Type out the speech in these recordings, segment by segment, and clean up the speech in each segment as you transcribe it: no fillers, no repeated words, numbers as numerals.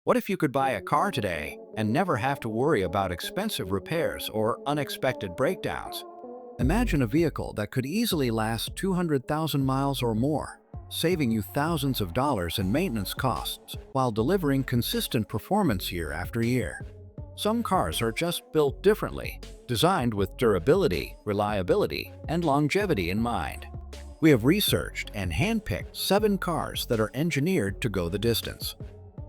What if you could buy a car today and never have to worry about expensive repairs or unexpected breakdowns? Imagine a vehicle that could easily last 200,000 miles or more, saving you thousands of dollars in maintenance costs while delivering consistent performance year after year. Some cars are just built differently, designed with durability, reliability, and longevity in mind. We have researched and handpicked 7 cars that are engineered to go the distance.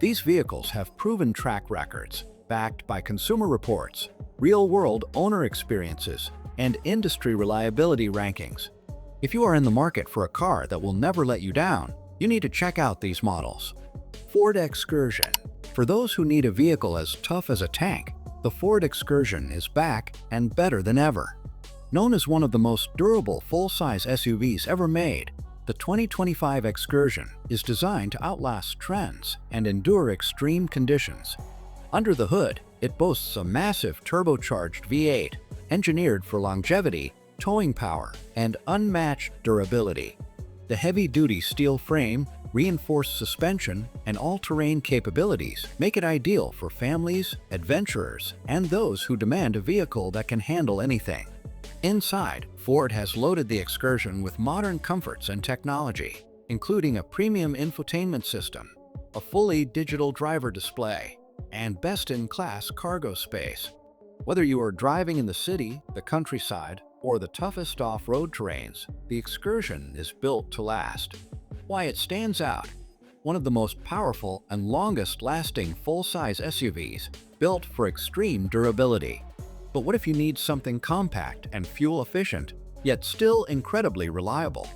These vehicles have proven track records, backed by consumer reports, real-world owner experiences, and industry reliability rankings. If you are in the market for a car that will never let you down, you need to check out these models. Ford Excursion. For those who need a vehicle as tough as a tank, the Ford Excursion is back and better than ever. Known as one of the most durable full-size SUVs ever made, the 2025 Excursion is designed to outlast trends and endure extreme conditions. Under the hood, it boasts a massive turbocharged V8, engineered for longevity, towing power, and unmatched durability. The heavy-duty steel frame, reinforced suspension, and all-terrain capabilities make it ideal for families, adventurers, and those who demand a vehicle that can handle anything. Inside, Ford has loaded the Excursion with modern comforts and technology, including a premium infotainment system, a fully digital driver display, and best-in-class cargo space. Whether you are driving in the city, the countryside, or the toughest off-road terrains, the Excursion is built to last. Why it stands out: one of the most powerful and longest-lasting full-size SUVs, built for extreme durability. But what if you need something compact and fuel-efficient, yet still incredibly reliable?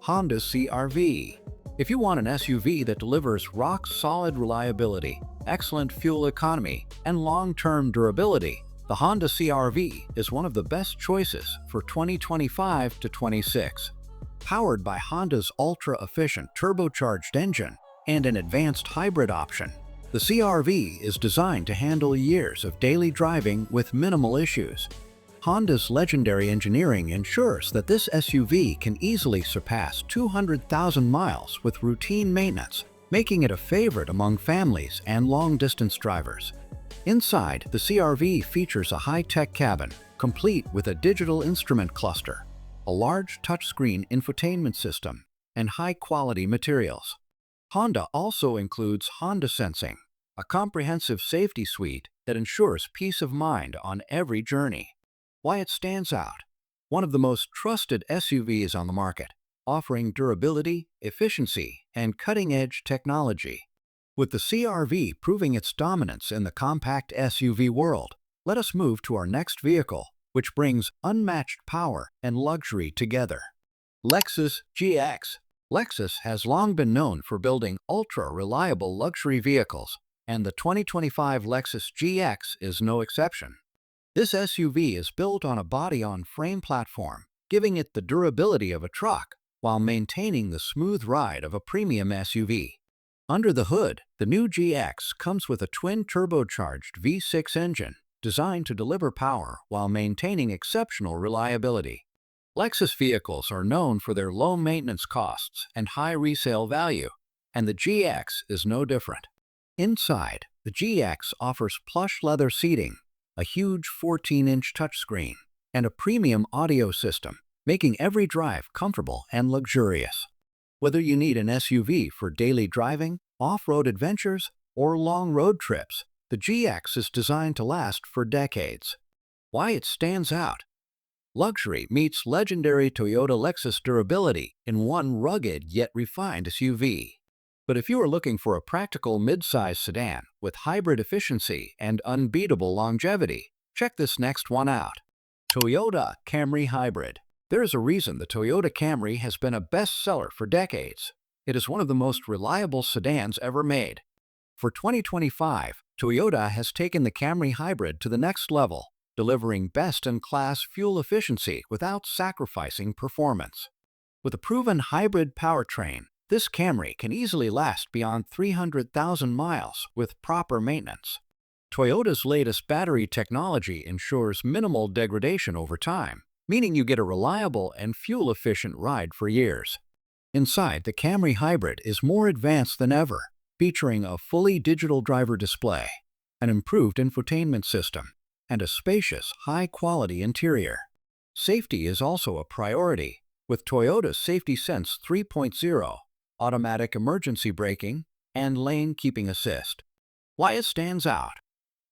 Honda CR-V. If you want an SUV that delivers rock-solid reliability, excellent fuel economy, and long-term durability, the Honda CR-V is one of the best choices for 2025 to 26. Powered by Honda's ultra-efficient turbocharged engine and an advanced hybrid option, the CR-V is designed to handle years of daily driving with minimal issues. Honda's legendary engineering ensures that this SUV can easily surpass 200,000 miles with routine maintenance, making it a favorite among families and long-distance drivers. Inside, the CR-V features a high-tech cabin, complete with a digital instrument cluster, a large touchscreen infotainment system, and high-quality materials. Honda also includes Honda Sensing, a comprehensive safety suite that ensures peace of mind on every journey. Why it stands out: one of the most trusted SUVs on the market, offering durability, efficiency, and cutting-edge technology. With the CR-V proving its dominance in the compact SUV world, let us move to our next vehicle, which brings unmatched power and luxury together. Lexus GX. Lexus has long been known for building ultra-reliable luxury vehicles, and the 2025 Lexus GX is no exception. This SUV is built on a body-on-frame platform, giving it the durability of a truck while maintaining the smooth ride of a premium SUV. Under the hood, the new GX comes with a twin-turbocharged V6 engine designed to deliver power while maintaining exceptional reliability. Lexus vehicles are known for their low maintenance costs and high resale value, and the GX is no different. Inside, the GX offers plush leather seating, a huge 14-inch touchscreen, and a premium audio system, making every drive comfortable and luxurious. Whether you need an SUV for daily driving, off-road adventures, or long road trips, the GX is designed to last for decades. Why it stands out: luxury meets legendary Toyota Lexus durability in one rugged yet refined SUV. But if you are looking for a practical mid-size sedan with hybrid efficiency and unbeatable longevity, check this next one out. Toyota Camry Hybrid. There is a reason the Toyota Camry has been a bestseller for decades. It is one of the most reliable sedans ever made. For 2025, Toyota has taken the Camry Hybrid to the next level, delivering best-in-class fuel efficiency without sacrificing performance. With a proven hybrid powertrain, this Camry can easily last beyond 300,000 miles with proper maintenance. Toyota's latest battery technology ensures minimal degradation over time, meaning you get a reliable and fuel-efficient ride for years. Inside, the Camry Hybrid is more advanced than ever, featuring a fully digital driver display, an improved infotainment system, and a spacious, high-quality interior. Safety is also a priority, with Toyota's Safety Sense 3.0, automatic emergency braking, and lane keeping assist. Why it stands out?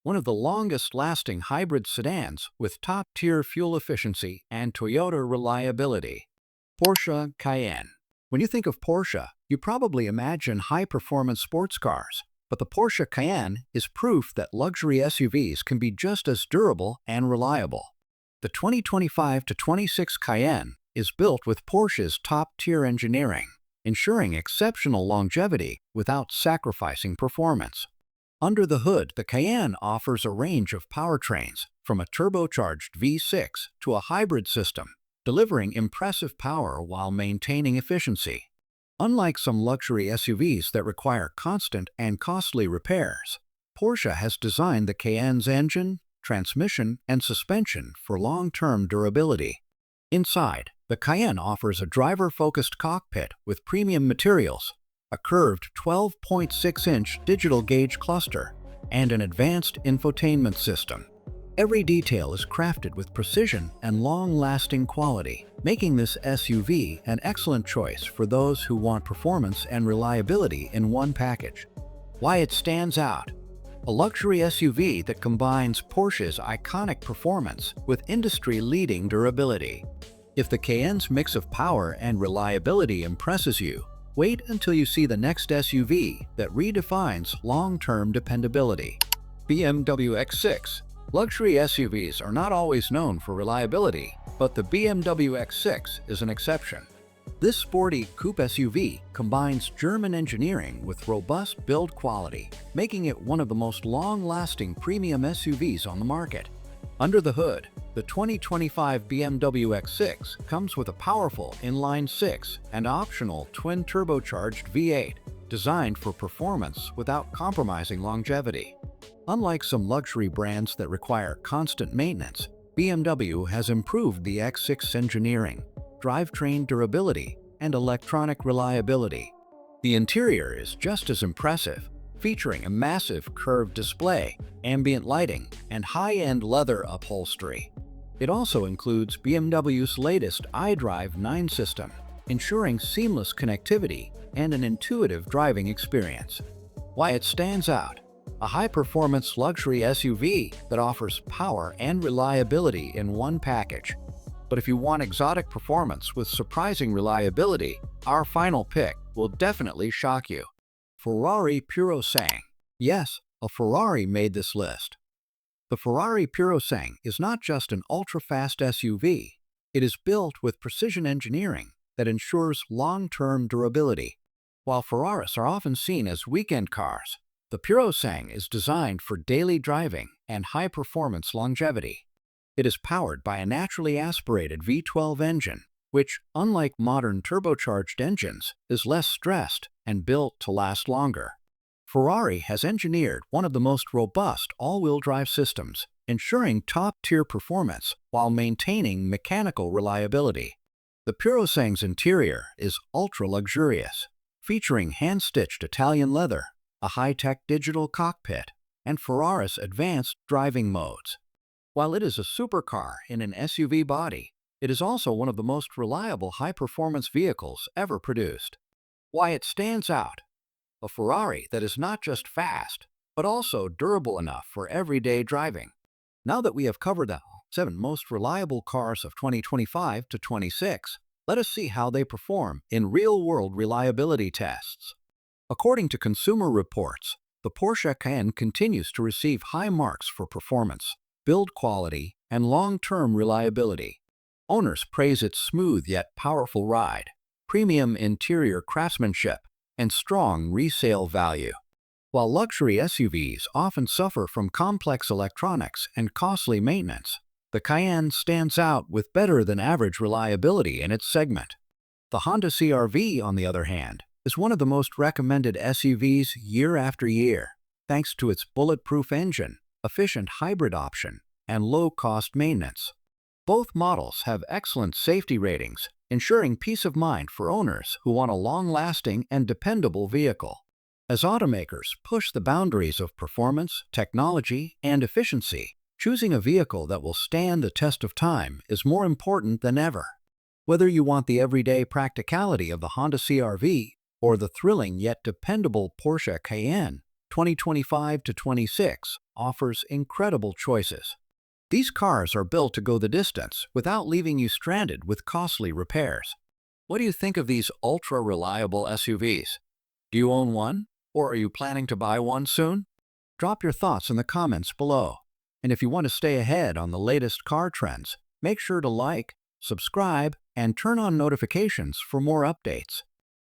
One of the longest-lasting hybrid sedans with top-tier fuel efficiency and Toyota reliability. Porsche Cayenne. When you think of Porsche, you probably imagine high-performance sports cars, but the Porsche Cayenne is proof that luxury SUVs can be just as durable and reliable. The 2025-26 Cayenne is built with Porsche's top-tier engineering, ensuring exceptional longevity without sacrificing performance. Under the hood, the Cayenne offers a range of powertrains, from a turbocharged V6 to a hybrid system, delivering impressive power while maintaining efficiency. Unlike some luxury SUVs that require constant and costly repairs, Porsche has designed the Cayenne's engine, transmission, and suspension for long-term durability. Inside, the Cayenne offers a driver-focused cockpit with premium materials, a curved 12.6-inch digital gauge cluster, and an advanced infotainment system. Every detail is crafted with precision and long-lasting quality, making this SUV an excellent choice for those who want performance and reliability in one package. Why it stands out? A luxury SUV that combines Porsche's iconic performance with industry-leading durability. If the Cayenne's mix of power and reliability impresses you, wait until you see the next SUV that redefines long-term dependability. BMW X6. Luxury SUVs are not always known for reliability, but the BMW X6 is an exception. This sporty coupe SUV combines German engineering with robust build quality, making it one of the most long-lasting premium SUVs on the market. Under the hood, the 2025 BMW X6 comes with a powerful inline-six and optional twin-turbocharged V8, designed for performance without compromising longevity. Unlike some luxury brands that require constant maintenance, BMW has improved the X6's engineering, drivetrain durability, and electronic reliability. The interior is just as impressive, featuring a massive curved display, ambient lighting, and high-end leather upholstery. It also includes BMW's latest iDrive 9 system, ensuring seamless connectivity and an intuitive driving experience. Why it stands out? A high-performance luxury SUV that offers power and reliability in one package. But if you want exotic performance with surprising reliability, our final pick will definitely shock you. Ferrari Purosangue. Yes, a Ferrari made this list. The Ferrari Purosangue is not just an ultra-fast SUV. It is built with precision engineering that ensures long-term durability. While Ferraris are often seen as weekend cars, the Purosangue is designed for daily driving and high-performance longevity. It is powered by a naturally aspirated V12 engine, which, unlike modern turbocharged engines, is less stressed and built to last longer. Ferrari has engineered one of the most robust all-wheel drive systems, ensuring top-tier performance while maintaining mechanical reliability. The Purosangue's interior is ultra-luxurious, featuring hand-stitched Italian leather, a high-tech digital cockpit, and Ferrari's advanced driving modes. While it is a supercar in an SUV body, it is also one of the most reliable high-performance vehicles ever produced. Why it stands out? A Ferrari that is not just fast, but also durable enough for everyday driving. Now that we have covered the 7 most reliable cars of 2025 to 26, let us see how they perform in real-world reliability tests. According to Consumer Reports, the Porsche Cayenne continues to receive high marks for performance, build quality, and long-term reliability. Owners praise its smooth yet powerful ride, premium interior craftsmanship, and strong resale value. While luxury SUVs often suffer from complex electronics and costly maintenance, the Cayenne stands out with better-than-average reliability in its segment. The Honda CR-V, on the other hand, is one of the most recommended SUVs year after year, thanks to its bulletproof engine, efficient hybrid option, and low-cost maintenance. Both models have excellent safety ratings, ensuring peace of mind for owners who want a long-lasting and dependable vehicle. As automakers push the boundaries of performance, technology, and efficiency, choosing a vehicle that will stand the test of time is more important than ever. Whether you want the everyday practicality of the Honda CR-V or the thrilling yet dependable Porsche Cayenne, 2025 to 26 offers incredible choices. These cars are built to go the distance without leaving you stranded with costly repairs. What do you think of these ultra-reliable SUVs? Do you own one, or are you planning to buy one soon? Drop your thoughts in the comments below. And if you want to stay ahead on the latest car trends, make sure to like, subscribe, and turn on notifications for more updates.